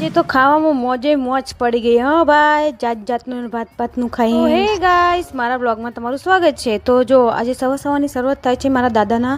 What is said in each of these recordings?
આજે તો ખાવામાં મોજે મોજ પડી ગઈ હા ભાઈ, જાત જાતનું ભાતનું ખાઈ. હે ગાઈસ, મારા બ્લોગમાં તમારું સ્વાગત છે. તો જો આજે સવારની શરૂઆત થાય છે મારા દાદાના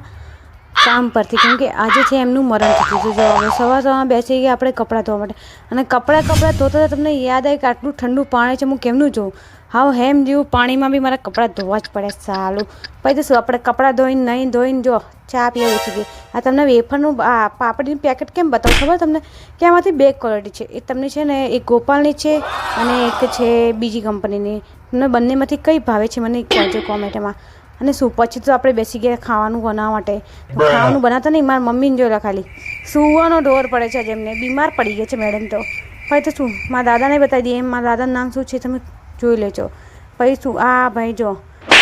કામ પરથી, કેમ કે આજે છે એમનું મરણ થયું હતું. જો હવે સવારમાં બેસી ગયા આપણે કપડાં ધોવા માટે, અને કપડાં ધોતા તમને યાદ આવે કે આટલું ઠંડુ પાણી છે, હું કેમનું જોઉં. હાવ હેમ જેવું પાણીમાં બી મારા કપડાં ધોવા જ પડે સારું. પછી તો શું આપણે કપડાં ધોઈને નહીં ધોઈને જો ચા પીવા બેસી ગઈ. આ તમને વેફરનું પાપડીનું પેકેટ કેમ બતાવું ખબર તમને, કે આમાંથી બે ક્વોલિટી છે. એ તમને છે ને એક ગોપાલની છે અને એક છે બીજી કંપનીની. તમને બંનેમાંથી કઈ ભાવે છે મને કહેજો કોમેન્ટમાં. અને શું પછી તો આપણે બેસી ગયા ખાવાનું બનાવવા માટે. ખાવાનું બનાવતા નહીં, મારા મમ્મીને જોયેલા ખાલી સૂવાનો ઢોર પડે છે. જેમને બીમાર પડી ગયા છે મેડમ તો. પછી તો શું મારા દાદાને બતાવી દઈએ. મારા દાદાનું નામ શું છે તમે જોઈ લેજો. પછી શું આ ભાઈ જો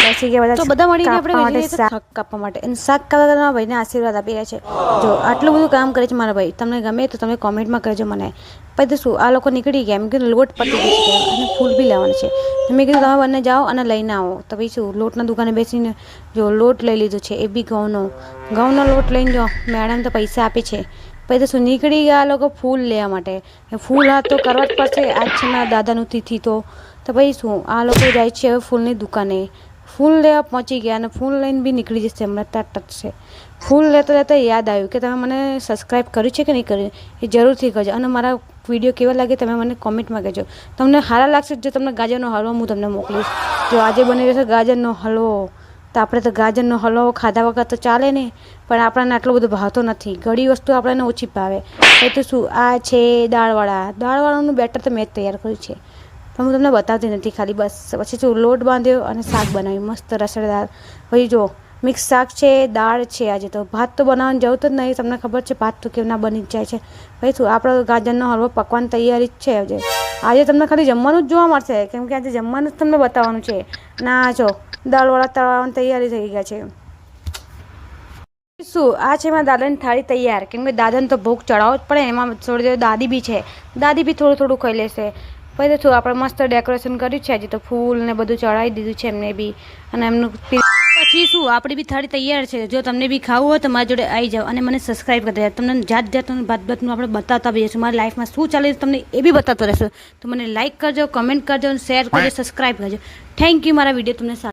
બેસી ગયા બધા, તો બધા મળીને આપણે શાક કાપવા માટે, અને શાક કાપવા ભાઈને આશીર્વાદ આપી રહ્યા છે. જો આટલું બધું કામ કરે છે મારા ભાઈ. તમને ગમે તો તમે કોમેન્ટમાં કહેજો મને. પછી તો શું આ લોકો નીકળી ગયા, એમ કે લોટ પતી ગઈ છે અને ફૂલ બી લેવાનું છે. મેં કીધું તમે બંને જાઓ અને લઈને આવો. તો પછી શું લોટના દુકાને બેસીને જો લોટ લઈ લીધો છે, એ બી ઘઉંનો લોટ લઈને જો મેડમ તો પૈસા આપે છે. પછી તો શું નીકળી ગયા આ લોકો ફૂલ લેવા માટે. ફૂલ હાથ તો કરવા જ પડશે, આજ છે મારા દાદાનું તિથિ. તો પછી શું આ લોકો જાય છે હવે ફૂલની દુકાને. ફૂલ લેવા પહોંચી ગયા અને ફૂલ લઈને બી નીકળી જશે હમણાં ટચશે. ફૂલ લેતા લેતા યાદ આવ્યું કે તમે મને સબસ્ક્રાઈબ કર્યું છે કે નહીં કર્યું, એ જરૂરથી કરજો. અને મારા વિડીયો કેવા લાગે તમે મને કોમેન્ટમાં કહેજો. તમને સારા લાગશે જો તમને ગાજરનો હલવો હું તમને મોકલીશ. જો આજે બની રહેશે ગાજરનો હલવો, તો આપણે તો ગાજરનો હલવો ખાધા વગર તો ચાલે નહીં, પણ આપણને આટલો બધો ભાવતો નથી. ઘણી વસ્તુ આપણને ઓછી ભાવે. એ તો શું આ છે દાળવાળાનું બેટર તો મેં જ તૈયાર કર્યું છે, પણ હું તમને બતાવતી નથી ખાલી બસ. પછી શું લોટ બાંધ્યો અને શાક બનાવ્યું મસ્ત રસેદાર. પછી જો મિક્સ શાક છે, દાળ છે. આજે તો ભાત તો બનાવવાની જરૂર જ નહીં, તમને ખબર છે ભાત તો કેવું ના બની જ જાય છે. પછી શું આપણો ગાજરનો હલવો પકવાની તૈયારી જ છે. આજે તમને ખાલી જમવાનું જ જોવા મળશે, કેમ કે આજે જમવાનું જ તમને બતાવવાનું છે. ના જો દાળવાળા તળવાની તૈયારી થઈ ગયા છે. શું આ છે મારા દાદાની થાળી તૈયાર, કેમ કે દાદાને તો ભૂખ ચડાવવો જ પડે. એમાં થોડી દાદી બી છે, દાદી બી થોડું થોડું ખાઈ લેશે. પછી તો આપણે મસ્ત ડેકોરેશન કર્યું છે. આજે તો ફૂલ ને બધું ચડાવી દીધું છે એમને બી, અને એમનું પછી શું આપણી બી થાળી તૈયાર છે. જો તમને બી ખાવું હોય તો મારી જોડે આવી જાઓ અને મને સબસ્ક્રાઈબ કરી દેજો. તમને જાત જાતનું ભાતનું આપણે બતાવતા બી જઈશું. મારી લાઈફમાં શું ચાલે છે તમને એ બી બતાવતો રહેશું. તો મને લાઈક કરજો, કમેન્ટ કરજો, શેર કરજો, સબસ્ક્રાઈબ કરજો. થેન્ક યુ મારા વિડીયો તમને